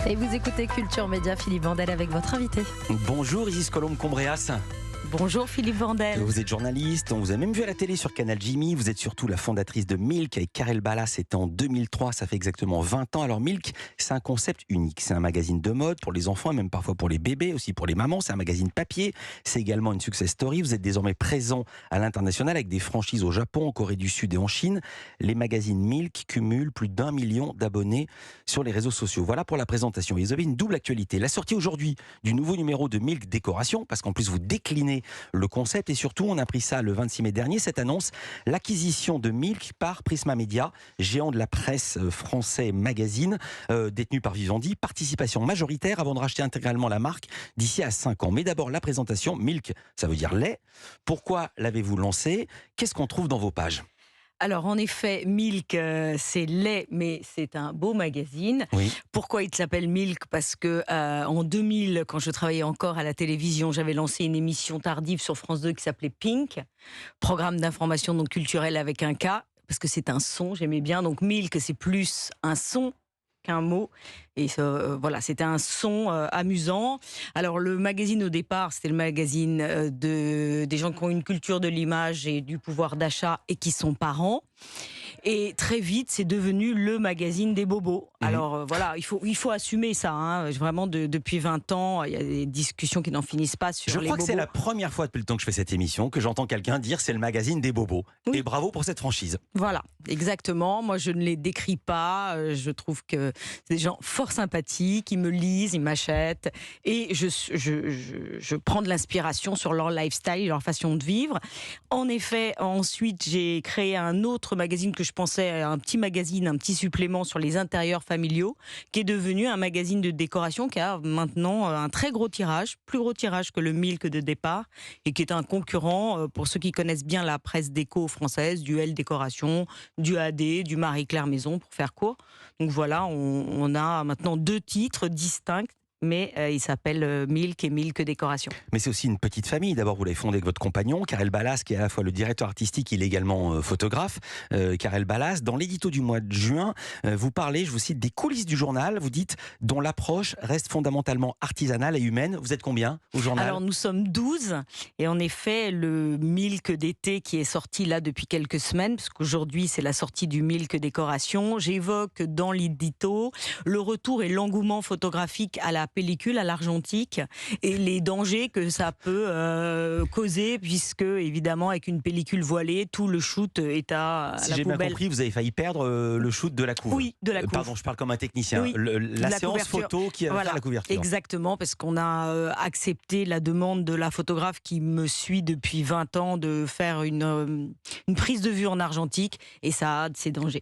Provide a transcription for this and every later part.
Et vous écoutez Culture Média, Philippe Vandel avec votre invité. Bonjour Isis Colombe-Combréas. Bonjour Philippe Vandel. Vous êtes journaliste, on vous a même vu à la télé sur Canal Jimmy. Vous êtes surtout la fondatrice de Milk avec Karel Ballas. C'était en 2003, ça fait exactement 20 ans. Alors Milk, c'est un concept unique. C'est un magazine de mode pour les enfants et même parfois pour les bébés, aussi pour les mamans. C'est un magazine papier. C'est également une success story. Vous êtes désormais présent à l'international avec des franchises au Japon, en Corée du Sud et en Chine. Les magazines Milk cumulent plus d'1 million d'abonnés sur les réseaux sociaux. Voilà pour la présentation. Vous avez une double actualité. La sortie aujourd'hui du nouveau numéro de Milk Décoration, parce qu'en plus vous déclinez le concept et surtout on a pris ça le 26 mai dernier, cette annonce, l'acquisition de Milk par Prisma Media, géant de la presse français magazine, détenu par Vivendi, participation majoritaire avant de racheter intégralement la marque d'ici à 5 ans. Mais d'abord la présentation, Milk, ça veut dire lait. Pourquoi l'avez-vous lancé? Qu'est-ce qu'on trouve dans vos pages? Alors en effet, Milk, c'est lait, mais c'est un beau magazine. Oui. Pourquoi il s'appelle Milk? Parce que en 2000, quand je travaillais encore à la télévision, j'avais lancé une émission tardive sur France 2 qui s'appelait Pink, programme d'information donc culturelle avec un K, parce que c'est un son, j'aimais bien. Donc Milk, c'est plus un son qu'un mot. Et voilà, c'était un son amusant. Alors le magazine au départ, c'était le magazine des gens qui ont une culture de l'image et du pouvoir d'achat et qui sont parents. Et très vite, c'est devenu le magazine des bobos. Alors voilà, il faut assumer ça. Hein. Vraiment, depuis 20 ans, il y a des discussions qui n'en finissent pas sur les bobos. Je crois que c'est la première fois depuis le temps que je fais cette émission que j'entends quelqu'un dire c'est le magazine des bobos. Oui. Et bravo pour cette franchise. Voilà, exactement. Moi, je ne les décris pas. Je trouve que c'est des gens fort sympathiques. Ils me lisent, ils m'achètent. Et je prends de l'inspiration sur leur lifestyle, leur façon de vivre. En effet, ensuite, j'ai créé un autre magazine que je pensais un petit magazine, un petit supplément sur les intérieurs familiaux, qui est devenu un magazine de décoration qui a maintenant un très gros tirage, plus gros tirage que le Milk de départ, et qui est un concurrent pour ceux qui connaissent bien la presse déco française, du L Décoration, du AD, du Marie-Claire Maison, pour faire court. Donc voilà, on a maintenant 2 titres distincts, mais il s'appelle Milk et Milk Décoration. Mais c'est aussi une petite famille. D'abord, vous l'avez fondé avec votre compagnon, Karel Ballas, qui est à la fois le directeur artistique, il est également photographe. Karel Ballas, dans l'édito du mois de juin, vous parlez, je vous cite, des coulisses du journal. Vous dites, dont l'approche reste fondamentalement artisanale et humaine. Vous êtes combien au journal? Alors, nous sommes 12. Et en effet, le Milk d'été qui est sorti là depuis quelques semaines, parce qu'aujourd'hui, c'est la sortie du Milk Décoration. J'évoque dans l'édito le retour et l'engouement photographique à la pellicule, à l'argentique, et les dangers que ça peut causer, puisque évidemment avec une pellicule voilée, tout le shoot est à la poubelle. Si j'ai bien compris, vous avez failli perdre le shoot de la couve. Oui, de la couve. Pardon, je parle comme un technicien. Oui, la séance couverture. photo qui va faire la couverture. Exactement, parce qu'on a accepté la demande de la photographe qui me suit depuis 20 ans de faire une prise de vue en argentique, et ça a ses dangers.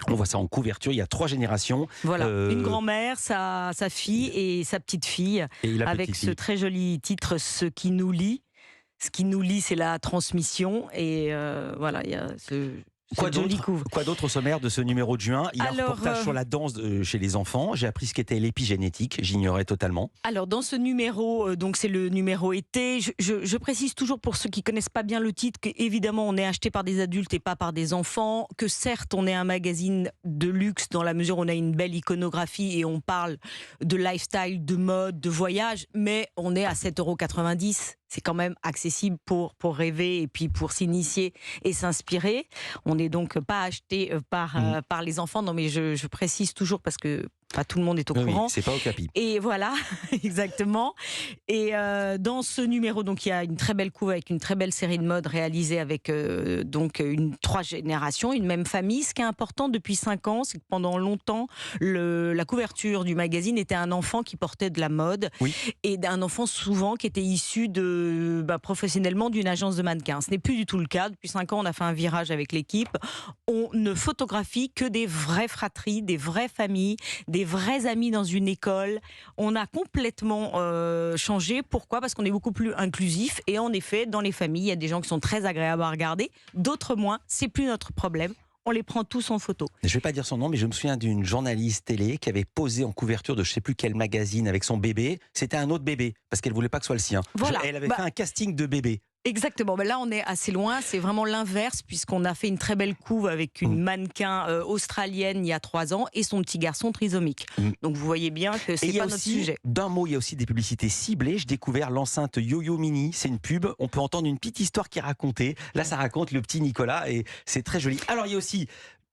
On voit ça en couverture, il y a 3 générations. Voilà, une grand-mère, sa fille et sa petite-fille, avec ce très joli titre « Ce qui nous lie ». Ce qui nous lie, c'est la transmission, et voilà, il y a ce... Quoi d'autre au sommaire de ce numéro de juin? Il y a un reportage sur la danse chez les enfants. J'ai appris ce qu'était l'épigénétique, j'ignorais totalement. Alors dans ce numéro, donc c'est le numéro été, je précise toujours pour ceux qui connaissent pas bien le titre qu'évidemment on est acheté par des adultes et pas par des enfants, que certes on est un magazine de luxe dans la mesure où on a une belle iconographie et on parle de lifestyle, de mode, de voyage, mais on est à 7,90 €. C'est quand même accessible pour rêver et puis pour s'initier et s'inspirer. On n'est donc pas acheté par les enfants. Non, mais je précise toujours parce que pas tout le monde est au courant. Oui, c'est pas au capi. Et voilà, exactement. Et dans ce numéro, donc il y a une très belle couve avec une très belle série de mode réalisée avec donc 3 générations, une même famille. Ce qui est important depuis 5 ans, c'est que pendant longtemps, la couverture du magazine était un enfant qui portait de la mode, oui, et un enfant souvent qui était issu professionnellement d'une agence de mannequins. Ce n'est plus du tout le cas. Depuis 5 ans, on a fait un virage avec l'équipe. On ne photographie que des vraies fratries, des vraies familles, des vrais amis dans une école. On a complètement changé. Pourquoi? Parce qu'on est beaucoup plus inclusif. Et en effet, dans les familles, il y a des gens qui sont très agréables à regarder, d'autres moins. C'est plus notre problème. On les prend tous en photo. Je ne vais pas dire son nom, mais je me souviens d'une journaliste télé qui avait posé en couverture de je ne sais plus quel magazine avec son bébé. C'était un autre bébé, parce qu'elle ne voulait pas que ce soit le sien. Voilà. Elle avait fait un casting de bébé. Exactement, mais là on est assez loin, c'est vraiment l'inverse puisqu'on a fait une très belle couve avec une mannequin australienne il y a 3 ans et son petit garçon trisomique. Donc vous voyez bien que Et c'est il y a pas notre aussi, sujet. d'un mot, il y a aussi des publicités ciblées. J'ai découvert l'enceinte Yo-Yo Mini, c'est une pub. On peut entendre une petite histoire qui est racontée. Là, ça raconte le petit Nicolas et c'est très joli. Alors, il y a aussi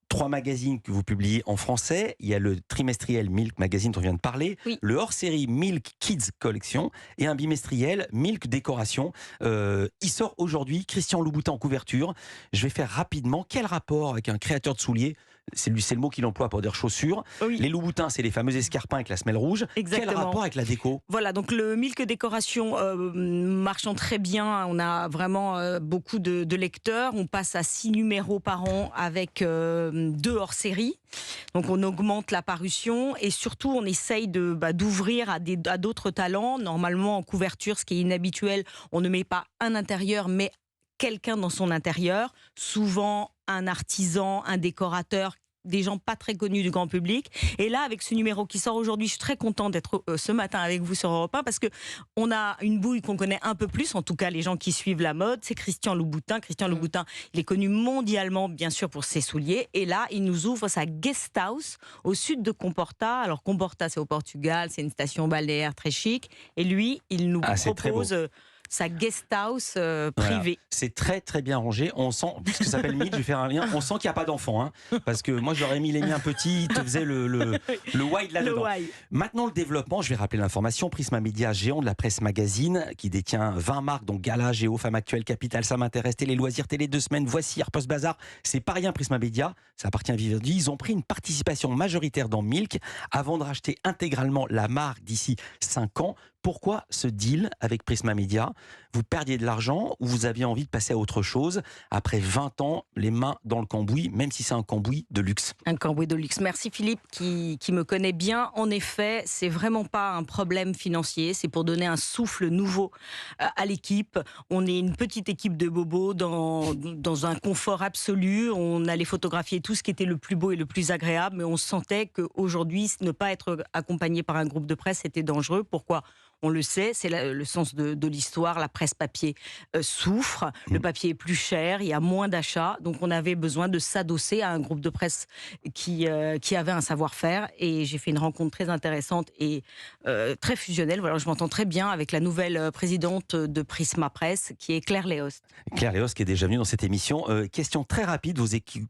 3 magazines que vous publiez en français. Il y a le trimestriel Milk Magazine dont on vient de parler, Oui. le hors-série Milk Kids Collection et un bimestriel Milk Décoration. Il sort aujourd'hui, Christian Louboutin en couverture. Je vais faire rapidement. Quel rapport avec un créateur de souliers? C'est le mot qu'il emploie pour dire chaussures. Oui. Les Louboutins, c'est les fameux escarpins avec la semelle rouge. Exactement. Quel rapport avec la déco? Voilà, donc le Milk Décoration marchant très bien. On a vraiment beaucoup de lecteurs. On passe à 6 numéros par an avec 2 hors-série. Donc on augmente la parution et surtout on essaye d'ouvrir à d'autres talents. Normalement en couverture, ce qui est inhabituel, on ne met pas un intérieur mais quelqu'un dans son intérieur, souvent un artisan, un décorateur, des gens pas très connus du grand public. Et là, avec ce numéro qui sort aujourd'hui, je suis très contente d'être ce matin avec vous sur Europe 1 parce que on a une bouille qu'on connaît un peu plus, en tout cas les gens qui suivent la mode, c'est Christian Louboutin. Christian Louboutin, il est connu mondialement, bien sûr, pour ses souliers. Et là, il nous ouvre sa guest house au sud de Comporta. Alors, Comporta, c'est au Portugal, c'est une station balnéaire très chic. Et lui, il nous propose sa guest house privée. Voilà. C'est très très bien rangé. On sent, puisque ça s'appelle Milk, je vais faire un lien. On sent qu'il n'y a pas d'enfant, hein, parce que moi j'aurais mis les miens petits, ils te faisaient le wide là-dedans. Maintenant le développement, je vais rappeler l'information. Prisma Media, géant de la presse magazine, qui détient 20 marques, dont Gala, Géo, Femme Actuelle, Capital, Ça m'intéresse, Télé Loisirs, Télé 2 semaines, Voici, Post Bazar. C'est pas rien Prisma Media, ça appartient à Vivendi. Ils ont pris une participation majoritaire dans Milk avant de racheter intégralement la marque d'ici 5 ans. Pourquoi ce deal avec Prisma Media? Vous perdiez de l'argent ou vous aviez envie de passer à autre chose après 20 ans, les mains dans le cambouis, même si c'est un cambouis de luxe? Un cambouis de luxe. Merci Philippe qui me connaît bien. En effet, c'est vraiment pas un problème financier, c'est pour donner un souffle nouveau à l'équipe. On est une petite équipe de bobos dans un confort absolu. On allait photographier tout ce qui était le plus beau et le plus agréable, mais on sentait qu'aujourd'hui, ne pas être accompagné par un groupe de presse, c'était dangereux. Pourquoi ? On le sait, c'est le sens de l'histoire. La presse papier souffre, le papier est plus cher, il y a moins d'achats. Donc on avait besoin de s'adosser à un groupe de presse qui avait un savoir-faire. Et j'ai fait une rencontre très intéressante et très fusionnelle. Voilà, je m'entends très bien avec la nouvelle présidente de Prisma Presse, qui est Claire Léost. Claire Léost qui est déjà venue dans cette émission. Question très rapide, vos équipes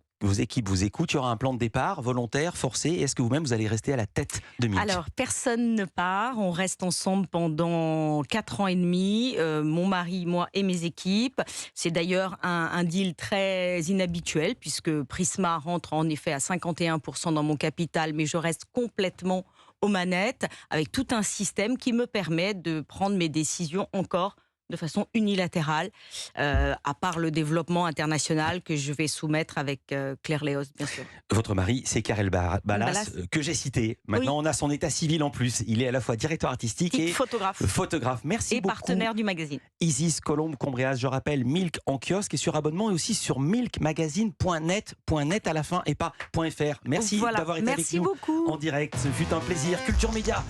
vous écoutent, il y aura un plan de départ volontaire, forcé. Est-ce que vous-même, vous allez rester à la tête de Milk? Alors, personne ne part. On reste ensemble pendant 4 ans et demi. Mon mari, moi et mes équipes. C'est d'ailleurs un deal très inhabituel puisque Prisma rentre en effet à 51% dans mon capital, mais je reste complètement aux manettes avec tout un système qui me permet de prendre mes décisions encore de façon unilatérale, à part le développement international que je vais soumettre avec Claire Léost, bien sûr. Votre mari, c'est Karel Ballas, que j'ai cité. Maintenant, on a son état civil en plus. Il est à la fois directeur artistique et photographe. Merci et beaucoup. Partenaire du magazine. Isis Colombe Combréas, je rappelle, Milk en kiosque et sur abonnement et aussi sur milkmagazine.net à la fin et pas .fr. Merci d'avoir été avec nous beaucoup. en direct. Ce fut un plaisir. Culture Média.